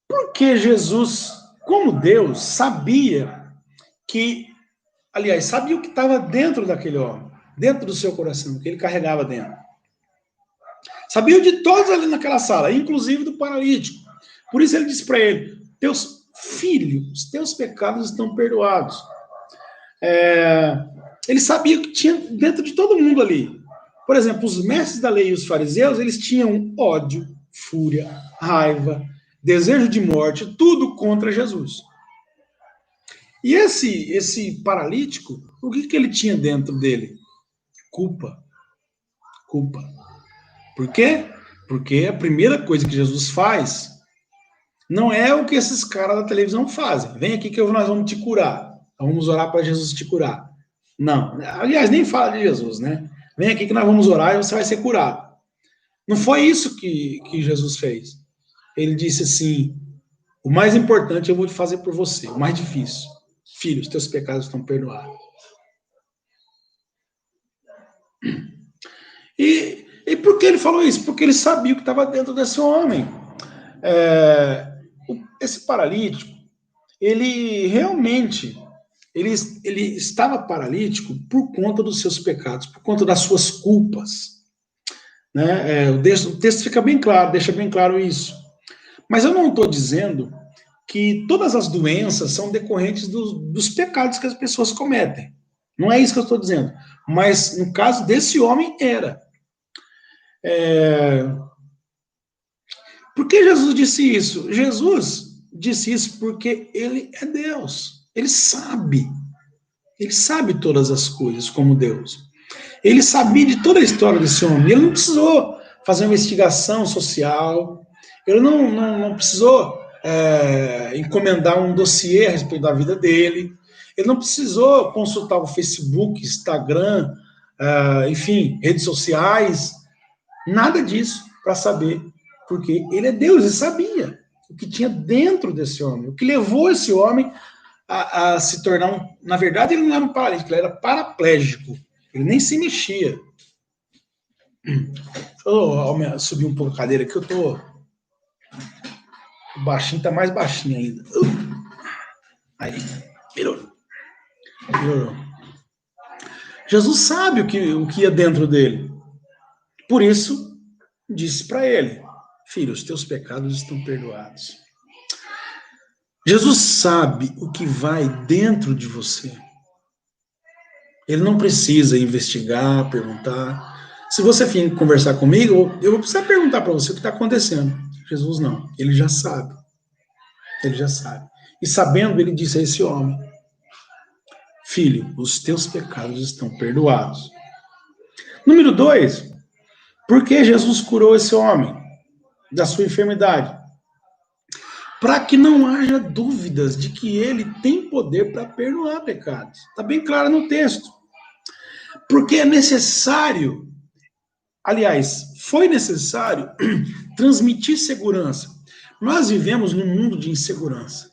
Speaker 1: Porque Jesus, como Deus, sabia o que estava dentro daquele homem, dentro do seu coração, que ele carregava dentro. Sabia de todos ali naquela sala, inclusive do paralítico. Por isso ele disse para ele, teus filhos, teus pecados estão perdoados. Ele sabia o que tinha dentro de todo mundo ali. Por exemplo, os mestres da lei e os fariseus, eles tinham ódio, fúria, raiva, desejo de morte, tudo contra Jesus. E esse paralítico, o que ele tinha dentro dele? Culpa. Por quê? Porque a primeira coisa que Jesus faz não é o que esses caras da televisão fazem. Vem aqui que nós vamos te curar. Vamos orar para Jesus te curar. Não. Aliás, nem fala de Jesus, né? Vem aqui que nós vamos orar e você vai ser curado. Não foi isso que Jesus fez. Ele disse assim: o mais importante eu vou fazer por você, o mais difícil. Filho, os teus pecados estão perdoados. E por que ele falou isso? Porque ele sabia o que estava dentro desse homem. Esse paralítico, ele realmente, ele estava paralítico por conta dos seus pecados, por conta das suas culpas. Né? O texto fica bem claro, deixa bem claro isso. Mas eu não estou dizendo que todas as doenças são decorrentes dos pecados que as pessoas cometem. Não é isso que eu estou dizendo. Mas no caso desse homem era. Por que Jesus disse isso? Jesus disse isso porque ele é Deus. Ele sabe. Ele sabe todas as coisas como Deus. Ele sabia de toda a história desse homem. Ele não precisou fazer uma investigação social. Ele não precisou encomendar um dossiê a respeito da vida dele. Ele não precisou consultar o Facebook, Instagram, enfim, redes sociais. Nada disso para saber. Porque ele é Deus, ele sabia o que tinha dentro desse homem. O que levou esse homem a se tornar Na verdade, ele não era um paralítico, ele era paraplégico. Ele nem se mexia. Deixa eu subir um pouco a cadeira aqui, eu tô... O baixinho tá mais baixinho ainda. Aí, melhorou. Jesus sabe o que ia dentro dele. Por isso, disse para ele: filho, os teus pecados estão perdoados. Jesus sabe o que vai dentro de você. Ele não precisa investigar, perguntar. Se você vir conversar comigo, eu vou precisar perguntar para você o que está acontecendo. Jesus não, ele já sabe. Ele já sabe. E sabendo, ele disse a esse homem: filho, os teus pecados estão perdoados. Número 2, por que Jesus curou esse homem da sua enfermidade? Para que não haja dúvidas de que ele tem poder para perdoar pecados. Está bem claro no texto. Porque é necessário, aliás, foi necessário transmitir segurança. Nós vivemos num mundo de insegurança.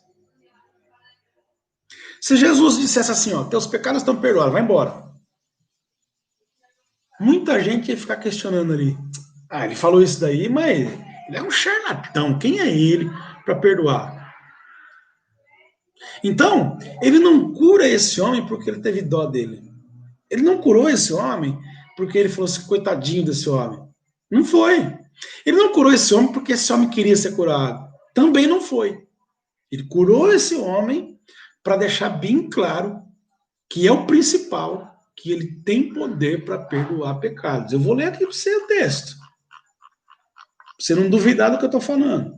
Speaker 1: Se Jesus dissesse assim, ó, teus pecados estão perdoados, vai embora. Muita gente ia ficar questionando ali. Ah, ele falou isso daí, mas ele é um charlatão. Quem é ele para perdoar? Então, ele não cura esse homem porque ele teve dó dele. Ele não curou esse homem porque ele falou assim, coitadinho desse homem. Não foi. Ele não curou esse homem porque esse homem queria ser curado. Também não foi. Ele curou esse homem para deixar bem claro que é o principal, que ele tem poder para perdoar pecados. Eu vou ler aqui para você o texto. Pra você não duvidar do que eu estou falando.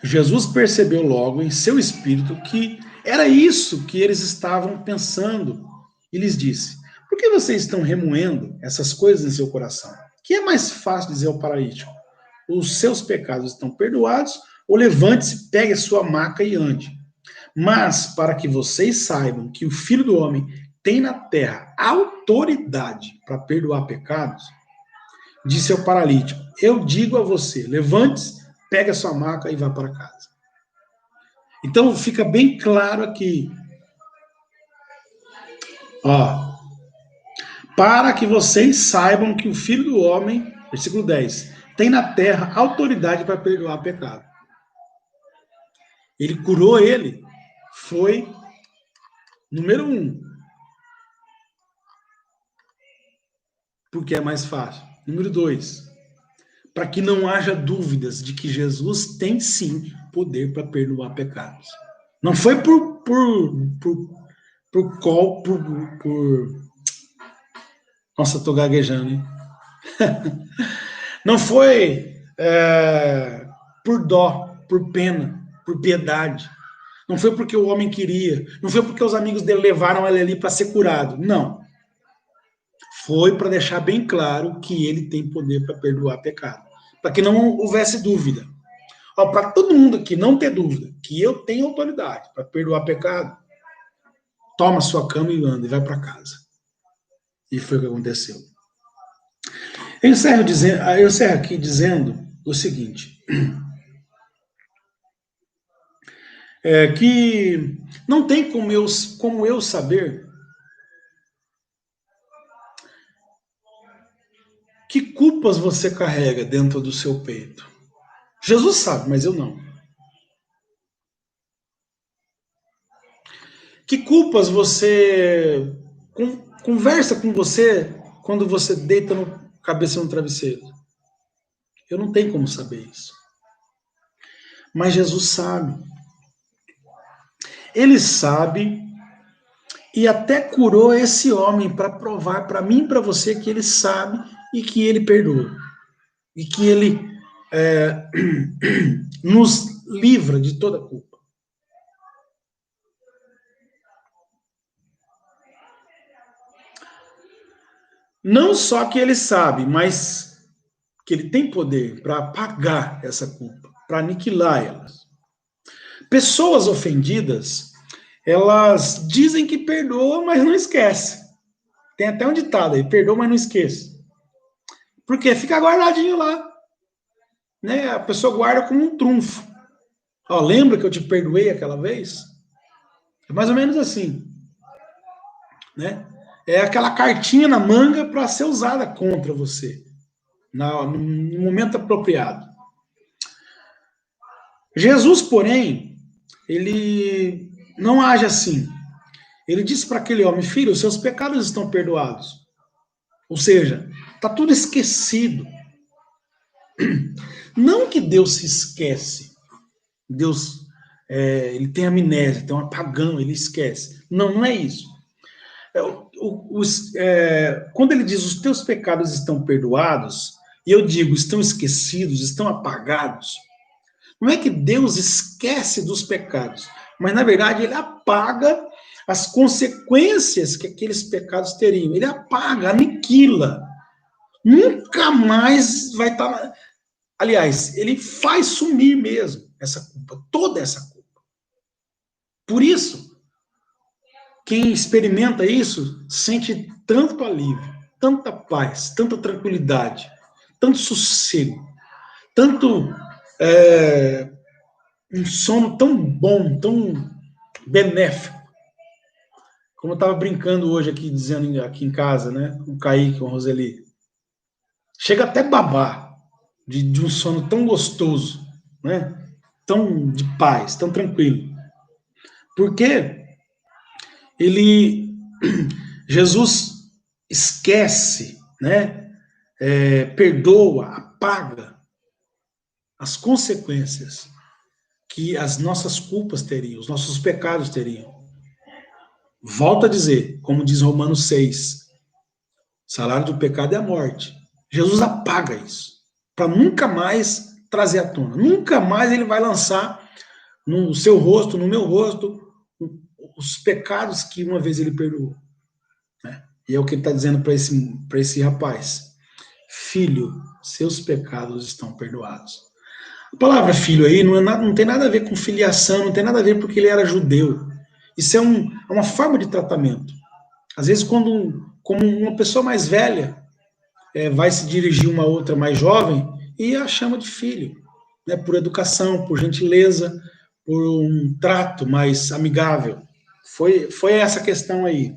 Speaker 1: Jesus percebeu logo em seu espírito que era isso que eles estavam pensando e lhes disse: por que vocês estão remoendo essas coisas em seu coração? Que é mais fácil dizer ao paralítico: os seus pecados estão perdoados, ou levante-se, pegue a sua maca e ande. Mas para que vocês saibam que o Filho do Homem tem na terra autoridade para perdoar pecados, disse ao paralítico: eu digo a você, levante-se, pegue a sua maca e vá para casa. Então fica bem claro aqui. Ó, para que vocês saibam que o Filho do Homem, versículo 10, tem na terra autoridade para perdoar pecado. Ele curou ele, foi número 1. Porque é mais fácil. Número 2, para que não haja dúvidas de que Jesus tem sim poder para perdoar pecados. Não foi por nossa, tô gaguejando, hein? Não foi por dó, por pena, por piedade. Não foi porque o homem queria. Não foi porque os amigos dele levaram ele ali para ser curado. Não. Foi para deixar bem claro que ele tem poder para perdoar pecado. Para que não houvesse dúvida. Para todo mundo aqui não ter dúvida que eu tenho autoridade para perdoar pecado, toma sua cama e anda, e vai para casa. E foi o que aconteceu. Eu encerro aqui dizendo o seguinte, que não tem como eu saber que culpas você carrega dentro do seu peito. Jesus sabe, mas eu não. Que culpas você conversa com você quando você deita cabeça no travesseiro? Eu não tenho como saber isso. Mas Jesus sabe. Ele sabe e até curou esse homem para provar para mim e para você que ele sabe e que ele perdoa. E que ele nos livra de toda culpa. Não só que ele sabe, mas que ele tem poder para apagar essa culpa, para aniquilar elas. Pessoas ofendidas, elas dizem que perdoam, mas não esquecem. Tem até um ditado aí, perdoa, mas não esqueça. Por quê? Fica guardadinho lá. Né? A pessoa guarda como um trunfo. Ó, lembra que eu te perdoei aquela vez? É mais ou menos assim. Né? É aquela cartinha na manga para ser usada contra você, no momento apropriado. Jesus, porém, ele não age assim. Ele disse para aquele homem, filho, os seus pecados estão perdoados. Ou seja, está tudo esquecido. Não que Deus se esquece. Deus, ele tem amnésia, tem um apagão, ele esquece. Não, não é isso. Quando ele diz os teus pecados estão perdoados, e eu digo estão esquecidos, estão apagados, não é que Deus esquece dos pecados, mas na verdade ele apaga as consequências que aqueles pecados teriam. Ele apaga, aniquila. Nunca mais vai estar... Aliás, ele faz sumir mesmo essa culpa, toda essa culpa. Por isso, quem experimenta isso sente tanto alívio, tanta paz, tanta tranquilidade, tanto sossego, tanto um sono tão bom, tão benéfico. Como eu estava brincando hoje aqui, dizendo aqui em casa, né, com o Kaique, com a Roseli. Chega até babar de um sono tão gostoso, né, tão de paz, tão tranquilo. Porque Jesus esquece, né, perdoa, apaga as consequências que as nossas culpas teriam, os nossos pecados teriam. Volto a dizer, como diz Romanos 6, o salário do pecado é a morte. Jesus apaga isso, para nunca mais trazer à tona. Nunca mais ele vai lançar no seu rosto, no meu rosto, os pecados que uma vez ele perdoou. Né? E é o que ele está dizendo para esse rapaz. Filho, seus pecados estão perdoados. A palavra filho aí não tem nada a ver com filiação, não tem nada a ver porque ele era judeu. Isso é uma forma de tratamento. Às vezes, como uma pessoa mais velha vai se dirigir a uma outra mais jovem e a chama de filho, né, por educação, por gentileza, por um trato mais amigável. Foi essa questão aí.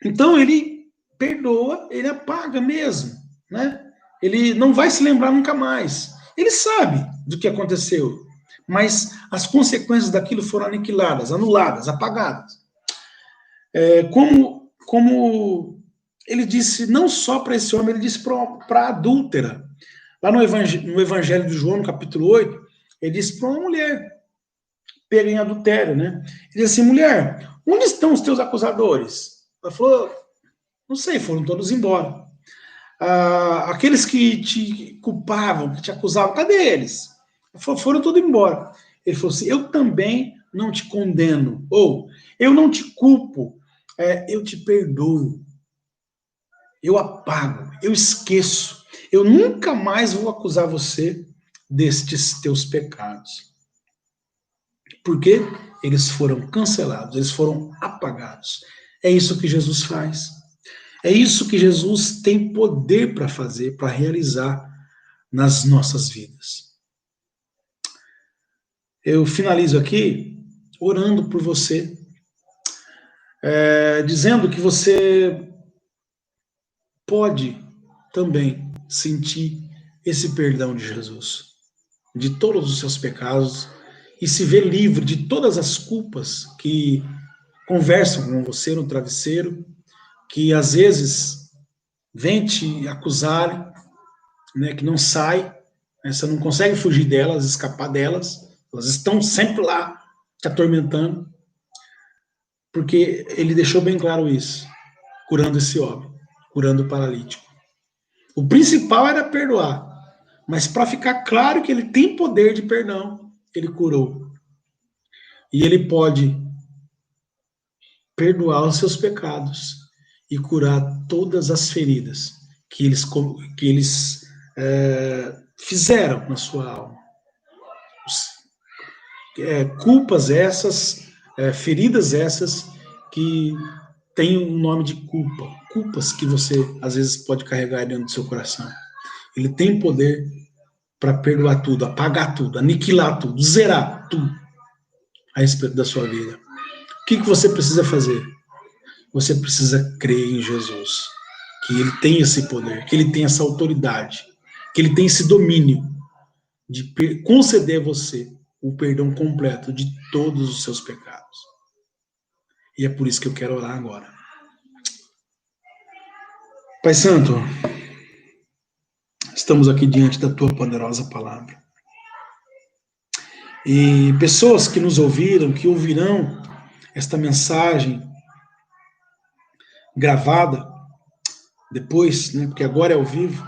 Speaker 1: Então, ele perdoa, ele apaga mesmo, né? Ele não vai se lembrar nunca mais. Ele sabe do que aconteceu, mas as consequências daquilo foram aniquiladas, anuladas, apagadas. Como ele disse, não só para esse homem, ele disse para a adúltera. Lá no Evangelho de João, no capítulo 8, ele disse para uma mulher pega em adultério, né? Ele disse assim, mulher, onde estão os teus acusadores? Ela falou, não sei, foram todos embora. Aqueles que te culpavam, que te acusavam, cadê eles? Ela falou, foram todos embora. Ele falou assim, eu também não te condeno, ou eu não te culpo, eu te perdoo, eu apago, eu esqueço, eu nunca mais vou acusar você destes teus pecados. Porque eles foram cancelados, eles foram apagados. É isso que Jesus faz. É isso que Jesus tem poder para fazer, para realizar nas nossas vidas. Eu finalizo aqui orando por você, dizendo que você pode também sentir esse perdão de Jesus, de todos os seus pecados, e se ver livre de todas as culpas que conversam com você no travesseiro, que às vezes vêm te acusar, né, que não sai, né, você não consegue fugir delas, escapar delas, elas estão sempre lá te atormentando, porque ele deixou bem claro isso, curando esse homem, curando o paralítico. O principal era perdoar, mas para ficar claro que ele tem poder de perdão, ele curou. E ele pode perdoar os seus pecados e curar todas as feridas que eles fizeram na sua alma. Culpas essas, feridas essas que têm um nome de culpa. Culpas que você, às vezes, pode carregar dentro do seu coração. Ele tem poder para perdoar tudo, apagar tudo, aniquilar tudo, zerar tudo a respeito da sua vida. O que você precisa fazer? Você precisa crer em Jesus, que ele tem esse poder, que ele tem essa autoridade, que ele tem esse domínio de conceder a você o perdão completo de todos os seus pecados. E é por isso que eu quero orar agora. Pai Santo, estamos aqui diante da tua poderosa palavra. E pessoas que nos ouviram, que ouvirão esta mensagem gravada depois, né, porque agora é ao vivo,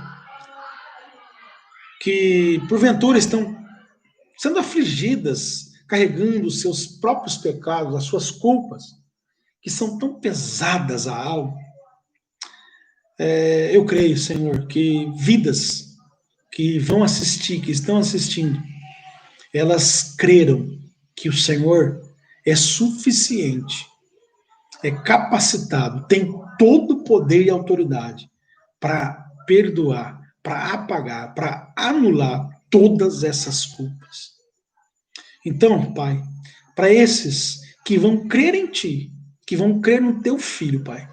Speaker 1: que porventura estão sendo afligidas, carregando os seus próprios pecados, as suas culpas, que são tão pesadas à alma. Eu creio, Senhor, que vidas que vão assistir, que estão assistindo, elas creram que o Senhor é suficiente, é capacitado, tem todo o poder e autoridade para perdoar, para apagar, para anular todas essas culpas. Então, Pai, para esses que vão crer em Ti, que vão crer no Teu Filho, Pai,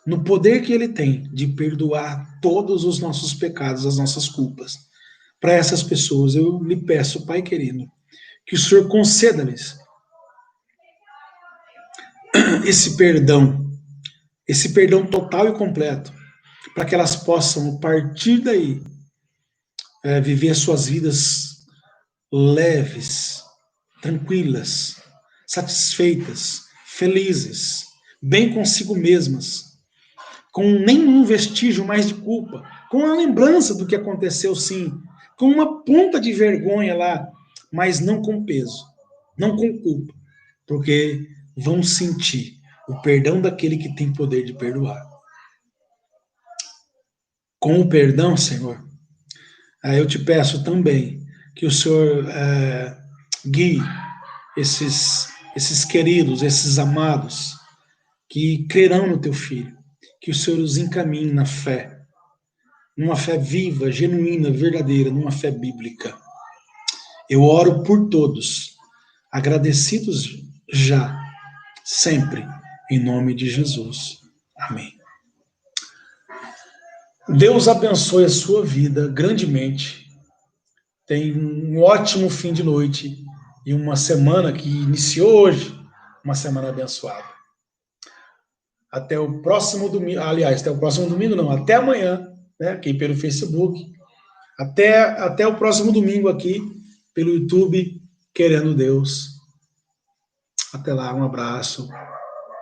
Speaker 1: no poder que Ele tem de perdoar todos os nossos pecados, as nossas culpas, para essas pessoas, eu lhe peço, Pai querido, que o Senhor conceda-lhes esse perdão total e completo, para que elas possam, a partir daí, viver as suas vidas leves, tranquilas, satisfeitas, felizes, bem consigo mesmas, com nenhum vestígio mais de culpa, com a lembrança do que aconteceu, sim, com uma ponta de vergonha lá, mas não com peso, não com culpa, porque vão sentir o perdão daquele que tem poder de perdoar. Com o perdão, Senhor, eu te peço também que o Senhor guie esses queridos, esses amados, que crerão no teu Filho, que o Senhor os encaminhe na fé, numa fé viva, genuína, verdadeira, numa fé bíblica. Eu oro por todos, agradecidos já, sempre, em nome de Jesus. Amém. Deus abençoe a sua vida grandemente. Tenha um ótimo fim de noite e uma semana que iniciou hoje, uma semana abençoada. Até o próximo domingo, aliás, até o próximo domingo não, até amanhã, né, aqui pelo Facebook. Até o próximo domingo aqui pelo YouTube, querendo Deus. Até lá, um abraço.